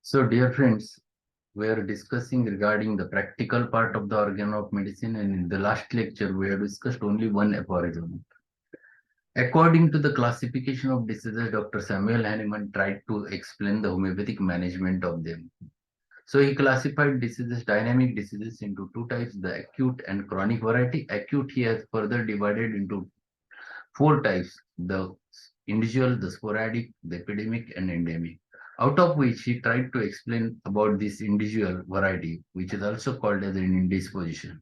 So, dear friends, we are discussing regarding the practical part of the organ of medicine, and in the last lecture, we have discussed only one aphorism. According to the classification of diseases, Dr. Samuel Hahnemann tried to explain the homeopathic management of them. So he classified diseases, dynamic diseases, into two types, the acute and chronic variety. Acute he has further divided into four types, the individual, the sporadic, the epidemic, and endemic. Out of which he tried to explain about this individual variety, which is also called as an indisposition.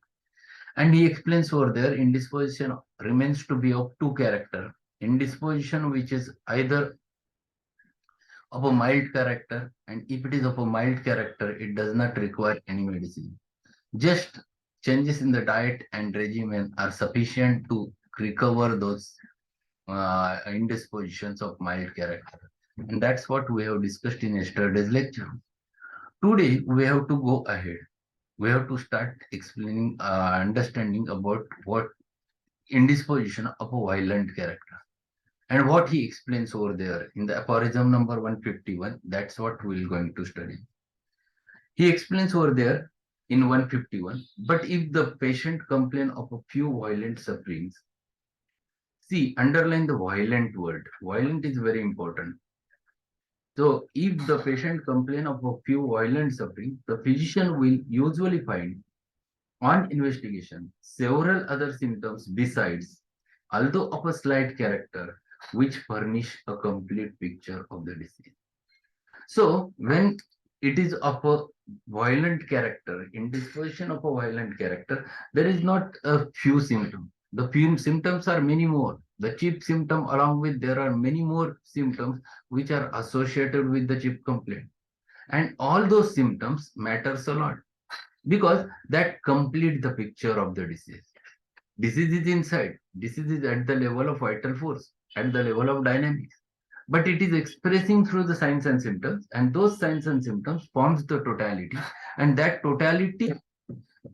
And he explains over there, indisposition remains to be of two character. Indisposition, which is either of a mild character, and if it is of a mild character, it does not require any medicine. Just changes in the diet and regimen are sufficient to recover those indispositions of mild character. And that's what we have discussed in yesterday's lecture. Today, we have to go ahead. We have to start explaining, understanding about what indisposition of a violent character. And what he explains over there in the aphorism number 151, that's what we're going to study. He explains over there in 151, but if the patient complain of a few violent sufferings, see, underline the violent word. Violent is very important. So, if the patient complain of a few violent suffering, the physician will usually find, on investigation, several other symptoms besides, although of a slight character, which furnish a complete picture of the disease. So, when it is of a violent character, indisposition of a violent character, there is not a few symptoms. The few symptoms are many more. The chief symptom, along with there are many more symptoms which are associated with the chief complaint. And all those symptoms matters a lot because that complete the picture of the disease. Disease is inside. Disease is at the level of vital force, at the level of dynamics. But it is expressing through the signs and symptoms, and those signs and symptoms forms the totality, and that totality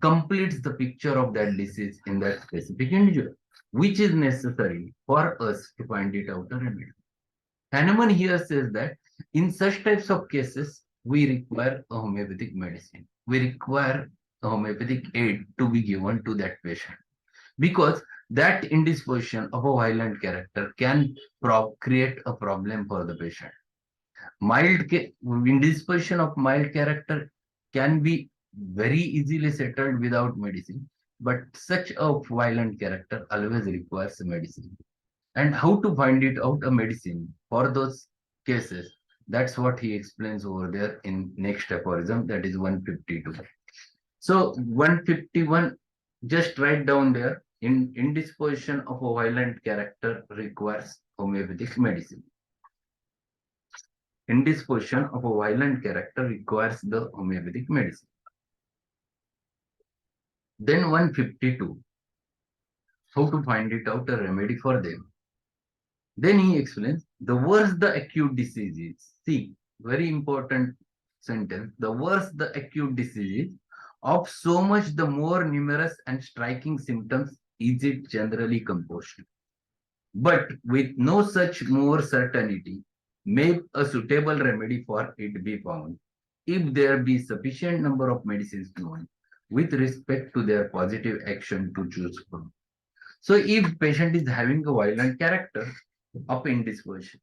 completes the picture of that disease in that specific individual, which is necessary for us to find it out a remedy. Hahnemann here says that in such types of cases, we require a homeopathic medicine. We require a homeopathic aid to be given to that patient because that indisposition of a violent character can create a problem for the patient. Mild indisposition of mild character can be very easily settled without medicine, but such a violent character always requires medicine. And how to find it out a medicine for those cases, that's what he explains over there in next aphorism, that is 152. So 151, just write down there, in indisposition of a violent character requires homeopathic medicine. Indisposition of a violent character requires the homeopathic medicine. Then 152, how to find it out a remedy for them. Then he explains, the worse the acute disease is. See, very important sentence. The worse the acute disease is, of so much the more numerous and striking symptoms is it generally composed. But with no such more certainty, may a suitable remedy for it be found, if there be sufficient number of medicines known with respect to their positive action to choose from. So if patient is having a violent character of indisposition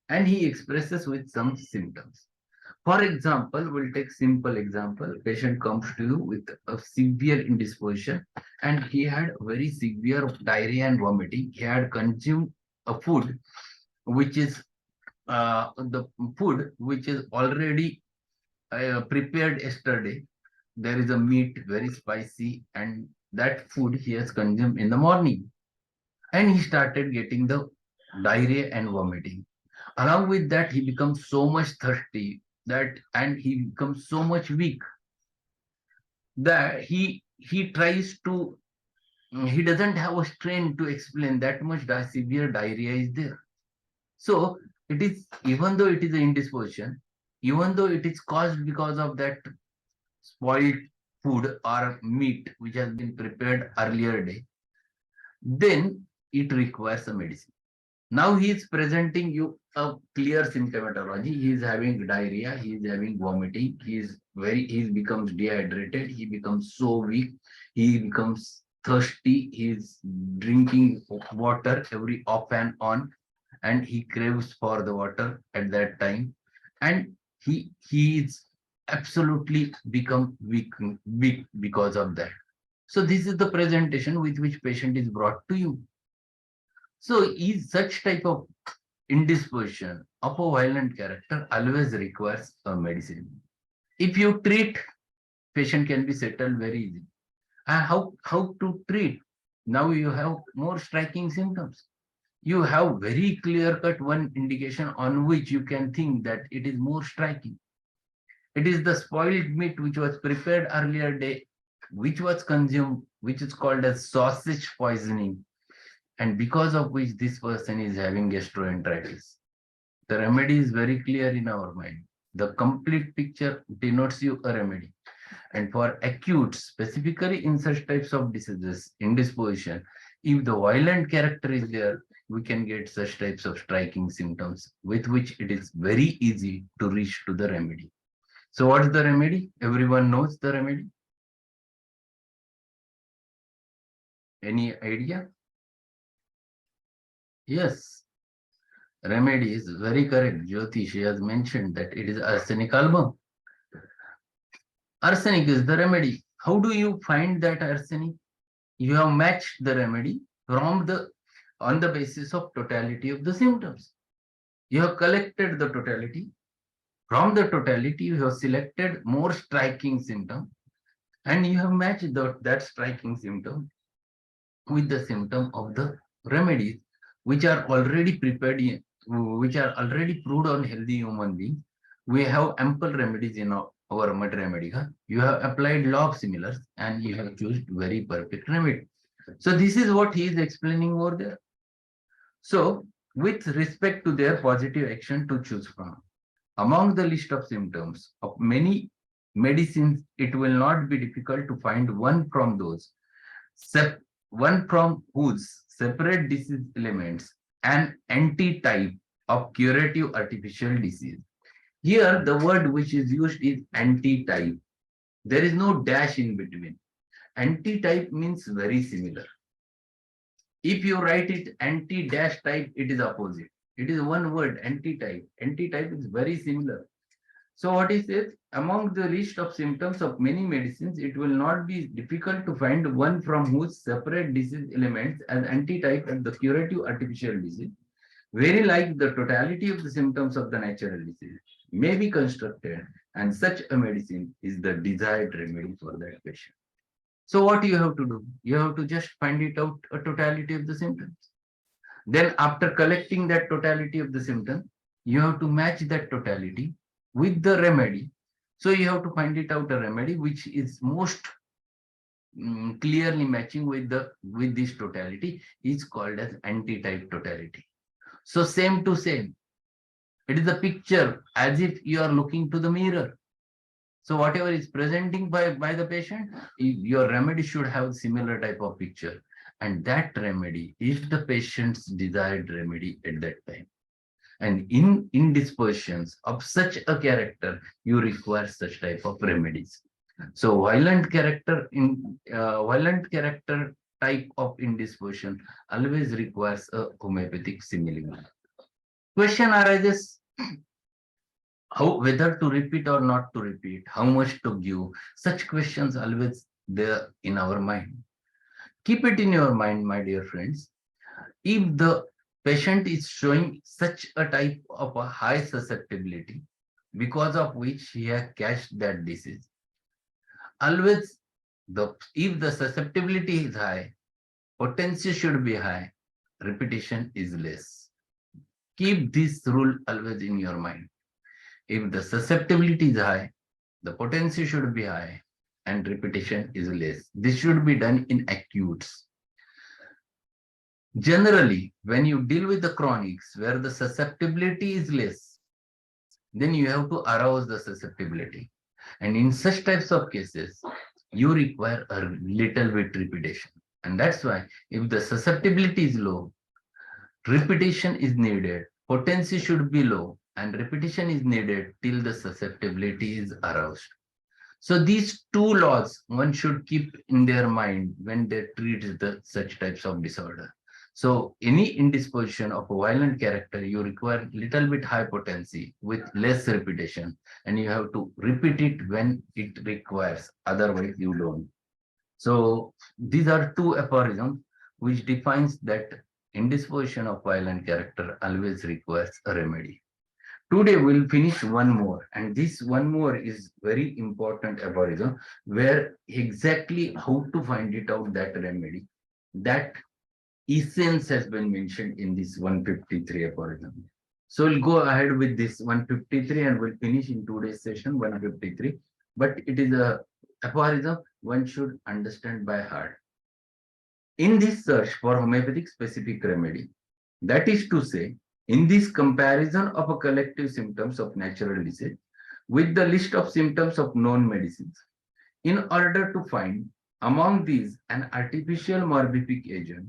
and he expresses with some symptoms. For example, we'll take simple example. Patient comes to you with a severe indisposition and he had very severe diarrhea and vomiting. He had consumed a food which is the food which is already prepared yesterday. There is a meat very spicy and that food he has consumed in the morning. And he started getting the diarrhea and vomiting. Along with that, he becomes so much thirsty that and he becomes so much weak that he tries to he doesn't have a strength to explain that much severe diarrhea is there. So it is, even though it is an indisposition, even though it is caused because of that spoiled food or meat which has been prepared earlier day, then it requires a medicine. Now he is presenting you a clear symptomatology. He is having diarrhea, he is having vomiting, he becomes dehydrated, he becomes so weak, he becomes thirsty, he is drinking water every off and on, and he craves for the water at that time, and he is absolutely become weak because of that. So this is the presentation with which patient is brought to you. So is such type of indisposition of a violent character always requires a medicine. If you treat, patient can be settled very easily. And how to treat? Now you have more striking symptoms. You have very clear cut one indication on which you can think that it is more striking. It is the spoiled meat which was prepared earlier day, which was consumed, which is called as sausage poisoning, and because of which this person is having gastroenteritis. The remedy is very clear in our mind. The complete picture denotes you a remedy. And for acute, specifically in such types of diseases, indisposition, if the violent character is there, we can get such types of striking symptoms with which it is very easy to reach to the remedy. So what is the remedy? Everyone knows the remedy. Any idea? Yes, remedy is very correct. Jyoti, she has mentioned that it is arsenic album. Arsenic is the remedy. How do you find that arsenic? You have matched the remedy from the on the basis of totality of the symptoms. You have collected the totality. From the totality, you have selected more striking symptom, and you have matched that striking symptom with the symptom of the remedies, which are already prepared, which are already proved on healthy human beings. We have ample remedies in our mud remedy. You have applied law of similars and you have chosen very perfect remedy. So this is what he is explaining over there. So with respect to their positive action to choose from, among the list of symptoms of many medicines, it will not be difficult to find one from those one from whose separate disease elements an antitype of curative artificial disease. Here, the word which is used is antitype. There is no dash in between. Antitype means very similar. If you write it anti-dash type, it is opposite. It is one word, antitype. Antitype is very similar. So what is it? Among the list of symptoms of many medicines, it will not be difficult to find one from whose separate disease elements as antitype of the curative artificial disease, very like the totality of the symptoms of the natural disease, may be constructed, and such a medicine is the desired remedy for that patient. So what you have to do? You have to just find it out a totality of the symptoms. Then after collecting that totality of the symptom, you have to match that totality with the remedy. So you have to find it out a remedy which is most clearly matching with this totality is called as antitype totality. So same to same. It is a picture as if you are looking to the mirror. So whatever is presenting by the patient, your remedy should have similar type of picture. And that remedy is the patient's desired remedy at that time. And in indispositions of such a character, you require such type of remedies. So violent character type of indisposition always requires a homeopathic simile. Question arises, how whether to repeat or not to repeat, how much to give. Such questions always there in our mind. Keep it in your mind, my dear friends. If the patient is showing such a type of a high susceptibility, because of which he has catched that disease, always if the susceptibility is high, potency should be high, repetition is less. Keep this rule always in your mind. If the susceptibility is high, the potency should be high and repetition is less. This should be done in acutes. Generally, when you deal with the chronics where the susceptibility is less, then you have to arouse the susceptibility. And in such types of cases, you require a little bit repetition. And that's why if the susceptibility is low, Repetition is needed. Potency should be low, and repetition is needed till the susceptibility is aroused. So these two laws one should keep in their mind when they treat such types of disorder. So any indisposition of a violent character, you require little bit high potency with less repetition, and you have to repeat it when it requires. Otherwise, you don't. So these are two aphorisms which defines that indisposition of violent character always requires a remedy. Today we'll finish one more, and this one more is very important aphorism where exactly how to find it out that remedy. That essence has been mentioned in this 153 aphorism. So we'll go ahead with this 153 and we'll finish in today's session 153. But it is a aphorism one should understand by heart. In this search for homeopathic specific remedy, that is to say, in this comparison of a collective symptoms of natural disease with the list of symptoms of known medicines, in order to find among these an artificial morbific agent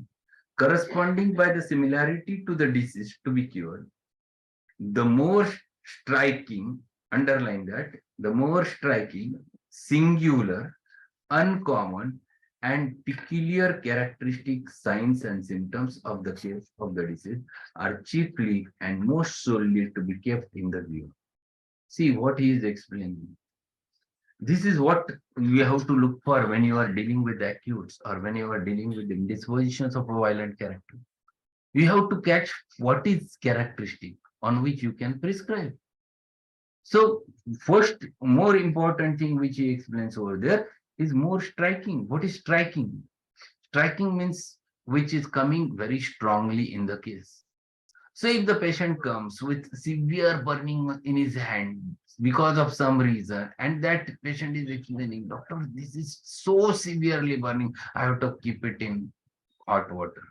corresponding by the similarity to the disease to be cured, the more striking, underline that, the more striking, singular, uncommon, and peculiar characteristic signs and symptoms of the case of the disease are chiefly and most solely to be kept in the view. See what he is explaining. This is what you have to look for when you are dealing with acutes or when you are dealing with indispositions of a violent character. You have to catch what is characteristic on which you can prescribe. So first, more important thing which he explains over there is more striking. What is striking? Striking means which is coming very strongly in the case. So if the patient comes with severe burning in his hand because of some reason, and that patient is explaining, doctor, this is so severely burning, I have to keep it in hot water.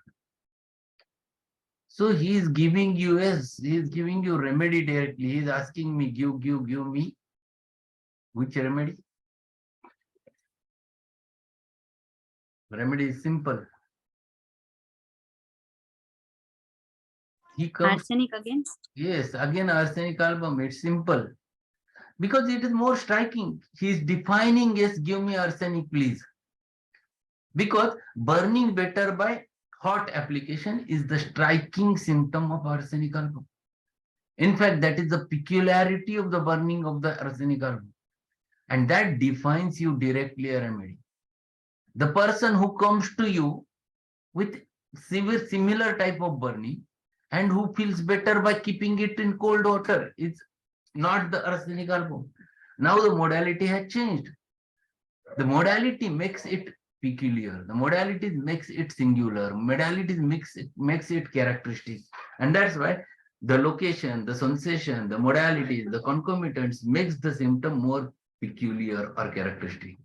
So he is giving you, yes, he is giving you remedy directly. He is asking me, give me which remedy? Remedy is simple. He comes. Arsenic again? Yes, again arsenic album. It's simple. Because it is more striking. He is defining, yes, give me arsenic, please. Because burning better by hot application is the striking symptom of arsenic album. In fact, that is the peculiarity of the burning of the arsenic album. And that defines you directly a remedy. The person who comes to you with similar type of burning and who feels better by keeping it in cold water is not the arsenic album. Now the modality has changed. The modality makes it peculiar. The modality makes it singular. Modality makes it characteristic. And that's why the location, the sensation, the modalities, the concomitants makes the symptom more peculiar or characteristic.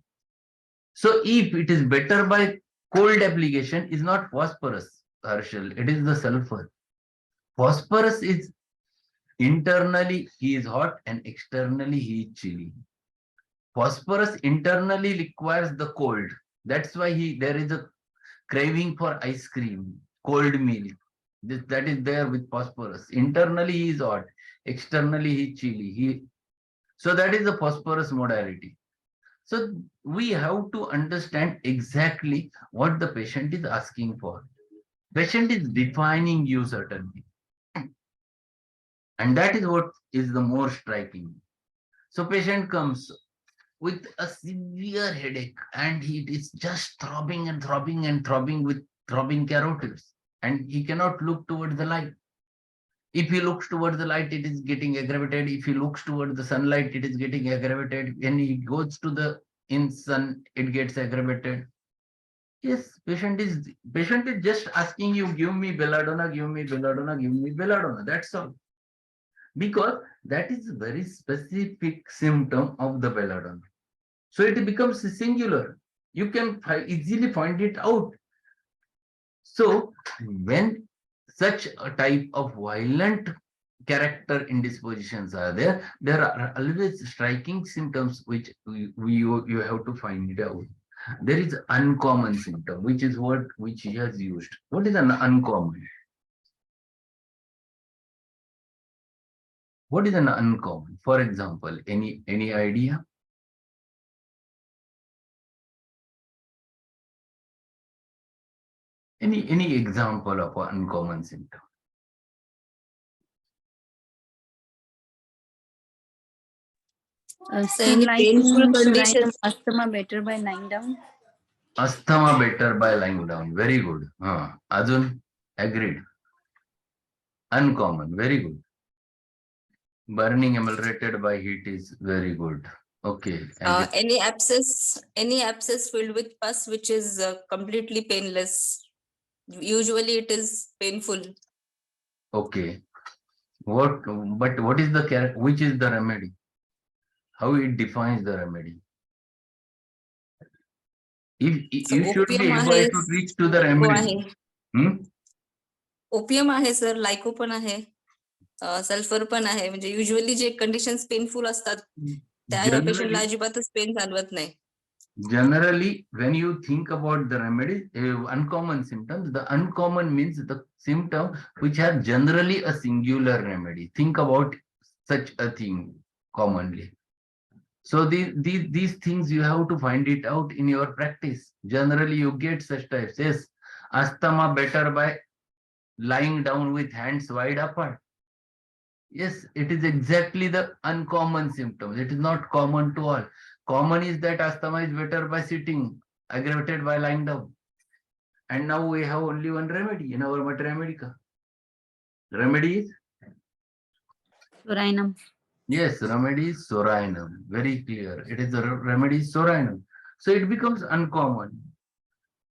So if it is better by cold application, is not phosphorus, Harshal, it is the sulfur. Phosphorus is internally he is hot and externally he is chilly. Phosphorus internally requires the cold. That's why there is a craving for ice cream, cold milk. That is there with phosphorus. Internally he is hot, externally he is chilly. So that is the phosphorus modality. So we have to understand exactly what the patient is asking for. Patient is defining you certainly. And that is what is the more striking. So patient comes with a severe headache and he is just throbbing and throbbing and throbbing with throbbing carotids. And he cannot look towards the light. If he looks towards the light, it is getting aggravated. If he looks towards the sunlight, it is getting aggravated. When he goes to the in sun, it gets aggravated. Yes, patient is just asking you, give me belladonna, give me belladonna, give me belladonna. That's all. Because that is a very specific symptom of the belladonna. So it becomes singular. You can easily find it out. So when such a type of violent character indispositions are there are always striking symptoms which you have to find it out. There is uncommon symptom, which is what which he has used. What is an uncommon? What is an uncommon? For example, any idea? Any example of an uncommon symptom? Any painful condition. Asthma better by lying down. Asthma better by lying down. Very good. Ajun, agreed. Uncommon. Very good. Burning ameliorated by heat is very good. Okay. And Any abscess filled with pus which is completely painless. Usually it is painful. okay. What is the character? Which is the remedy? How it defines the remedy? If So you should be opium able आहे, to reach to the लायको remedy. आहे. Opium आहे sir, लायको पण आहे, sulphur पण आहे. म्हणजे usually जे conditions painful असतात त्या ह्या पेशंटला अजिबातच पेन जाणवत नाही. Generally, when you think about the remedy, uncommon symptoms, the uncommon means the symptom which have generally a singular remedy. Think about such a thing commonly. So these things you have to find it out in your practice. Generally, you get such types. Yes, asthma better by lying down with hands wide apart. Yes, it is exactly the uncommon symptoms. It is not common to all. Common is that asthma is better by sitting, aggravated by lying down. And now we have only one remedy in our Mater Medica. Remedy is? Soranum. Yes, remedy is soranum. Very clear. It is the remedy is soranum. So it becomes uncommon.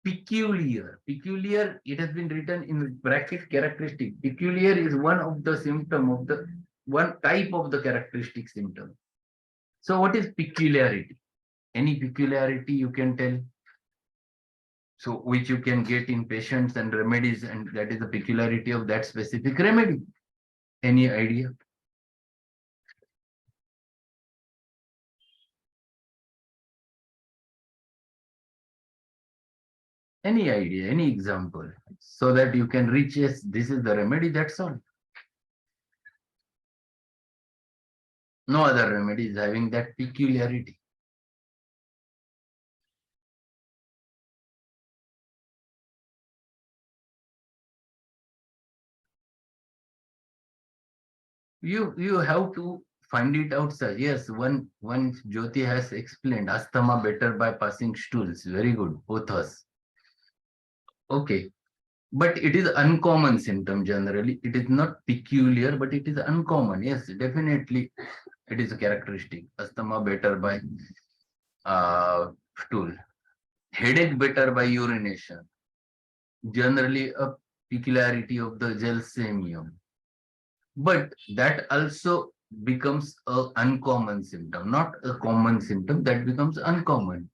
Peculiar. Peculiar, it has been written in bracket characteristic. Peculiar is one of the symptom of the one type of the characteristic symptom. So what is peculiarity? Any peculiarity you can tell? So which you can get in patients and remedies, and that is the peculiarity of that specific remedy. Any idea? Any idea, any example, so that you can reach, yes, this is the remedy, that's all. No other remedy is having that peculiarity. You have to find it out, sir. Yes, one Jyoti has explained asthma better by passing stools. Very good, both us. Okay. But it is uncommon symptom generally. It is not peculiar, but it is uncommon. Yes, definitely it is a characteristic. Asthma better by stool. Headache better by urination. Generally a peculiarity of the gelsemium. But that also becomes a uncommon symptom, not a common symptom, that becomes uncommon.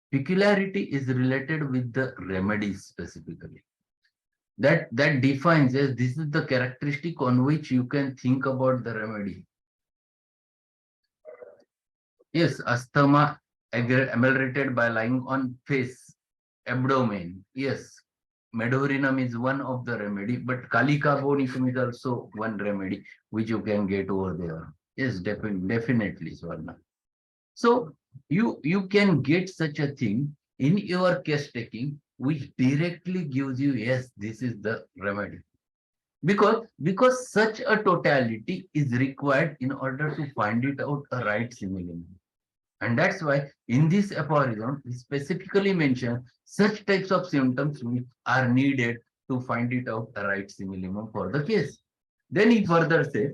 Peculiarity is related with the remedies specifically. That defines, yes, this is the characteristic on which you can think about the remedy. Yes, asthma ameliorated by lying on face, abdomen. Yes, medorinum is one of the remedy, but kalicarbonicum is also one remedy which you can get over there. Yes, definitely, Swarna. So you can get such a thing in your case taking, which directly gives you, yes, this is the remedy. Because such a totality is required in order to find it out a right simile. And that's why in this aphorism, we specifically mention such types of symptoms which are needed to find it out a right simile for the case. Then he further says,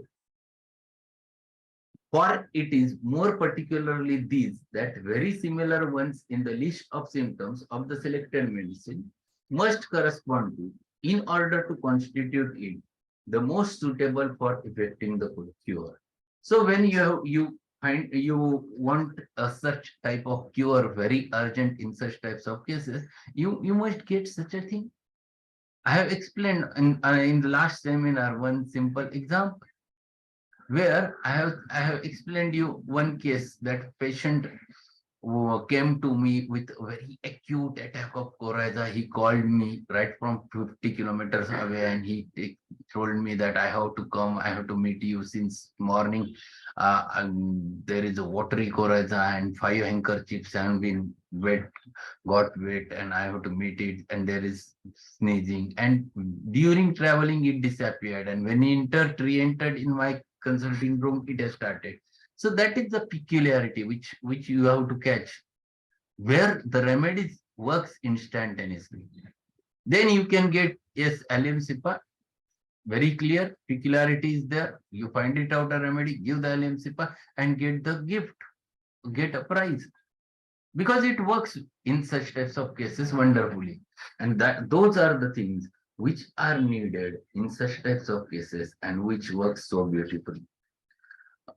for it is more particularly these that very similar ones in the list of symptoms of the selected medicine must correspond to in order to constitute it the most suitable for effecting the cure. So when you find you want a such type of cure very urgent in such types of cases, you must get such a thing. I have explained in the last seminar one simple example where I have explained you one case that patient came to me with a very acute attack of coryza. He called me right from 50 kilometers away, and he told me that I have to come, I have to meet you since morning. And there is a watery coryza and 5 handkerchiefs have been wet, got wet, and I have to meet it. And there is sneezing. And during traveling, it disappeared. And when he re-entered in my consulting room, it has started. So that is the peculiarity which you have to catch, where the remedies works instantaneously. Then you can get, yes, allium sipa, very clear, peculiarity is there. You find it out a remedy, give the allium sipa and get the gift, get a prize. Because it works in such types of cases wonderfully. And that those are the things which are needed in such types of cases and which works so beautifully.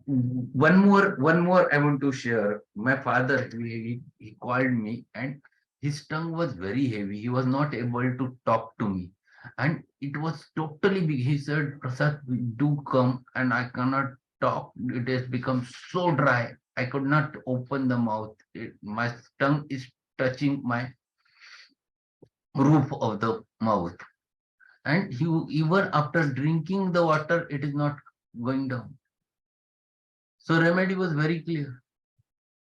One more I want to share. My father, he called me and his tongue was very heavy. He was not able to talk to me. And it was totally big. He said, Prasad, do come, and I cannot talk. It has become so dry. I could not open the mouth. My tongue is touching my roof of the mouth. And he, even after drinking the water, it is not going down. So remedy was very clear,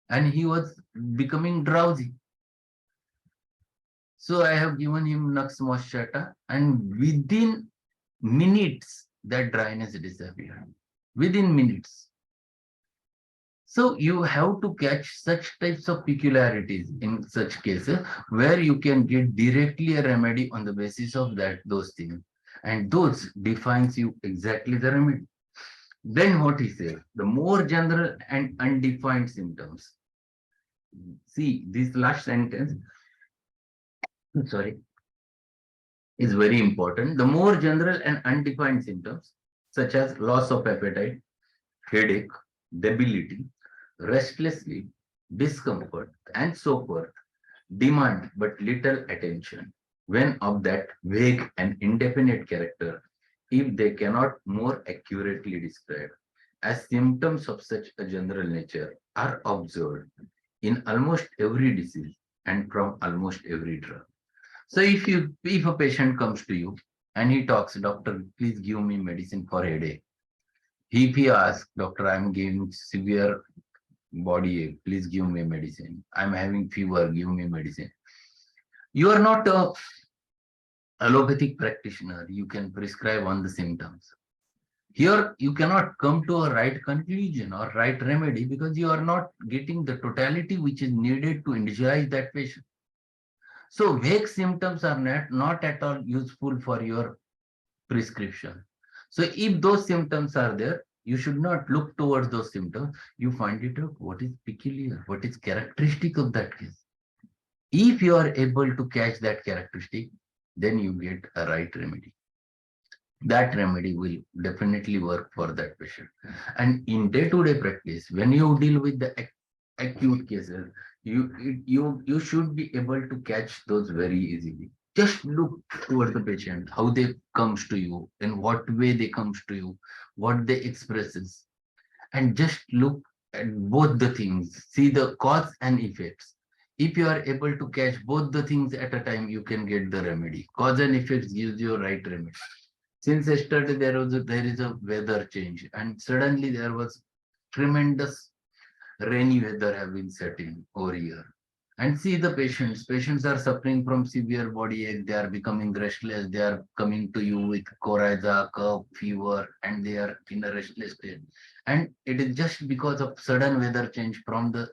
and he was becoming drowsy. So I have given him Nux moschata, and within minutes that dryness disappeared. Within minutes. So you have to catch such types of peculiarities in such cases where you can get directly a remedy on the basis of those things, and those defines you exactly the remedy. Then what he says, the more general and undefined symptoms. See, this last sentence, sorry, is very important. The more general and undefined symptoms, such as loss of appetite, headache, debility, restless sleep, discomfort, and so forth, demand but little attention when of that vague and indefinite character, if they cannot more accurately describe, as symptoms of such a general nature are observed in almost every disease and from almost every drug. So if a patient comes to you and he talks, doctor, please give me medicine for headache. If he asks, doctor, I'm giving severe body ache, please give me medicine. I'm having fever, give me medicine. You are not a allopathic practitioner. You can prescribe on the symptoms. Here, you cannot come to a right conclusion or right remedy because you are not getting the totality which is needed to individualize that patient. So vague symptoms are not at all useful for your prescription. So if those symptoms are there, you should not look towards those symptoms. You find it out what is peculiar, what is characteristic of that case. If you are able to catch that characteristic, then you get a right remedy. That remedy will definitely work for that patient. And in day-to-day practice, when you deal with the acute cases, you should be able to catch those very easily. Just look towards the patient, how they comes to you, in what way they comes to you, what they expresses, and just look at both the things, see the cause and effects. If you are able to catch both the things at a time, you can get the remedy. Cause and effects gives you a right remedy. Since yesterday there is a weather change, and suddenly there was tremendous rainy weather have been setting over here. And see the patients. Patients are suffering from severe body ache. They are becoming restless. They are coming to you with coryza, cough, fever, and they are in a restless state. And it is just because of sudden weather change from the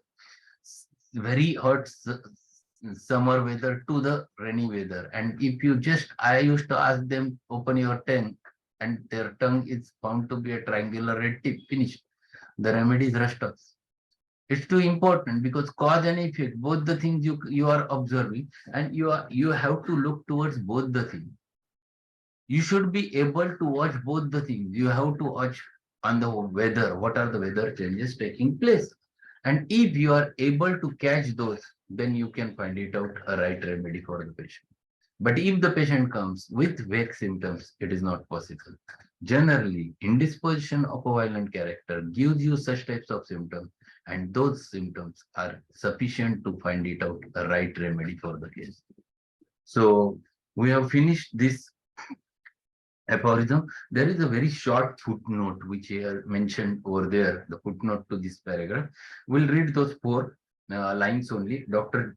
very hot summer weather to the rainy weather. And if you just, I used to ask them, open your tongue, and their tongue is found to be a triangular red tip, finished. The remedy is rustos. It's too important because cause and effect, both the things you are observing, and you have to look towards both the things. You should be able to watch both the things. You have to watch on the weather, what are the weather changes taking place. And if you are able to catch those, then you can find it out a right remedy for the patient. But if the patient comes with vague symptoms, it is not possible. Generally, indisposition of a violent character gives you such types of symptoms, and those symptoms are sufficient to find it out the right remedy for the case. So we have finished this aphorism. There is a very short footnote which I mentioned over there, the footnote to this paragraph. We'll read those four lines only. Dr.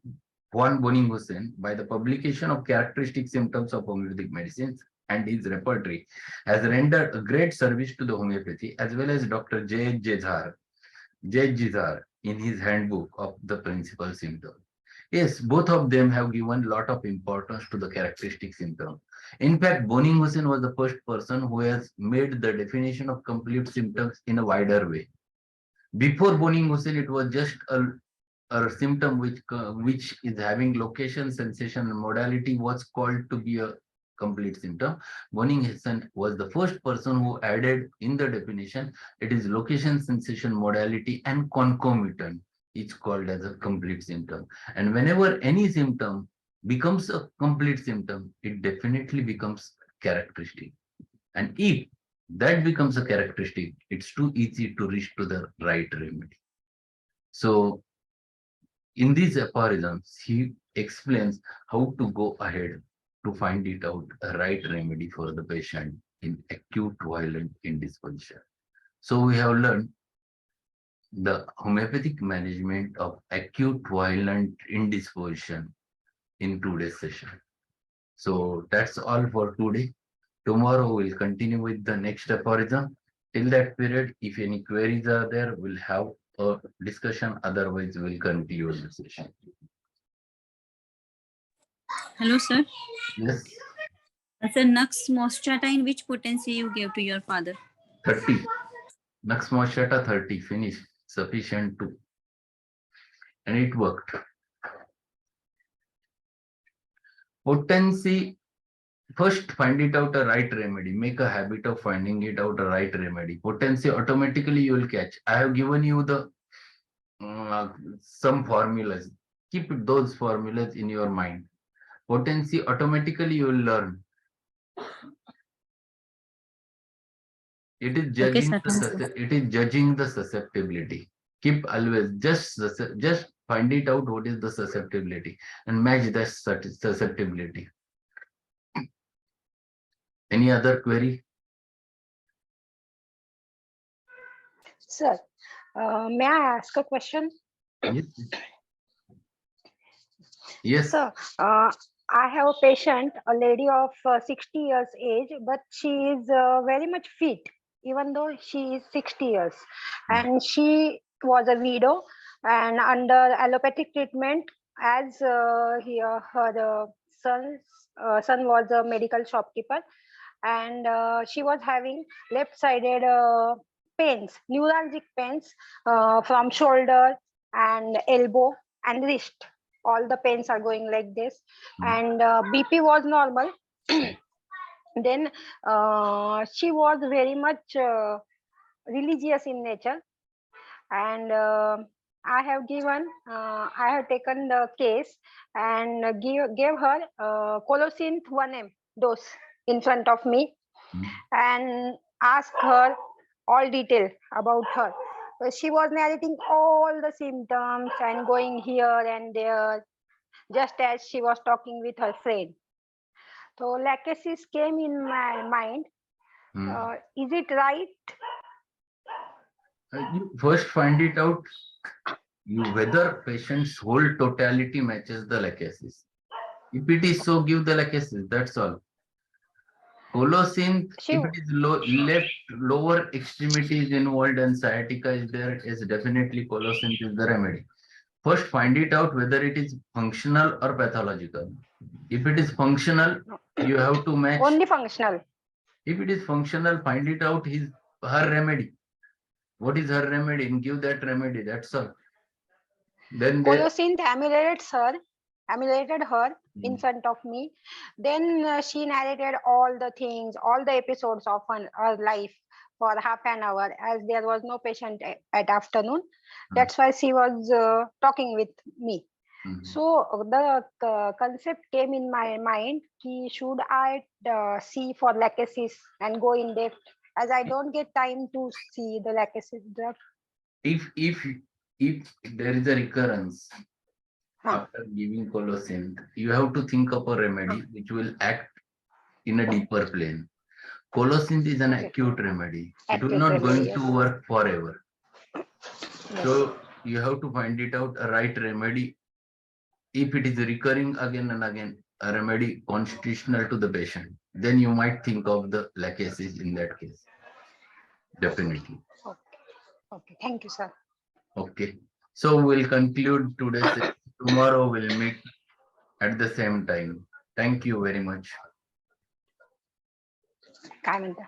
Juan Boning Hussein, by the publication of characteristic symptoms of homeopathic medicines and his repertory, has rendered a great service to the homeopathy, as well as Dr. J. Jizar in his handbook of the principal symptoms. Yes, both of them have given a lot of importance to the characteristic symptom. In fact, Boning Hussein was the first person who has made the definition of complete symptoms in a wider way. Before Boning Hussein, it was just a symptom which is having location, sensation, and modality was called to be a complete symptom. Boning Hussein was the first person who added in the definition, it is location, sensation, modality, and concomitant. It's called as a complete symptom. And whenever any symptom becomes a complete symptom, it definitely becomes characteristic. And if that becomes a characteristic, it's too easy to reach to the right remedy. So in these aphorisms, he explains how to go ahead to find it out a right remedy for the patient in acute violent indisposition. So we have learned the homeopathic management of acute violent indisposition in today's session. So that's all for today. Tomorrow we'll continue with the next aphorism. Till that period, if any queries are there, we'll have a discussion. Otherwise, we'll continue the session. Hello, sir. Yes, Sir, Nux moschata in which potency you gave to your father? 30. Nux moschata 30. Finish. Sufficient to. And it worked. Potency. First, find it out a right remedy. Make a habit of finding it out a right remedy. Potency automatically you will catch. I have given you the some formulas. Keep those formulas in your mind. Potency automatically you will learn. It is judging the susceptibility. Keep always just find it out what is the susceptibility and match that susceptibility. Any other query? Sir, may I ask a question? Yes. Yes. Sir, I have a patient, a lady of 60 years age, but she is very much fit, even though she is 60 years. And she was a widow and under allopathic treatment, as her son was a medical shopkeeper, and she was having left-sided pains, neuralgic pains from shoulder and elbow and wrist. All the pains are going like this, and BP was normal. Then she was very much religious in nature, and I have taken the case and gave her Colosine 1M dose in front of me and asked her all detail about her. She was narrating all the symptoms and going here and there, just as she was talking with her friend. So lachesis came in my mind. Is it right? You first find it out whether patient's whole totality matches the lachesis. If it is so, give the lachesis. That's all. Colosine, if it is lower extremities involved and sciatica is there, is definitely colosine is the remedy. First, find it out whether it is functional or pathological. If it is functional, you have to match. Only functional. If it is functional, find it out her remedy. What is her remedy? And give that remedy. That's all. Then Colosine ameliorated her in front of me. Then she narrated all the things, all the episodes of her life for half an hour, as there was no patient at afternoon. That's why she was talking with me. So the concept came in my mind, should I see for lachesis and go in depth, as I don't get time to see the lachesis drug. If if there is a recurrence Huh. after giving colocin, you have to think of a remedy which will act in a deeper plane. Colocin is an Okay. acute remedy. It will Acute not remedy, going yes. to work forever. Yes. So you have to find it out a right remedy. If it is recurring again and again, a remedy constitutional to the patient, then you might think of the lachesis in that case. Definitely. Okay. Okay. Thank you, sir. Okay. So we'll conclude today's session. Tomorrow we'll meet at the same time. Thank you very much. काय म्हणता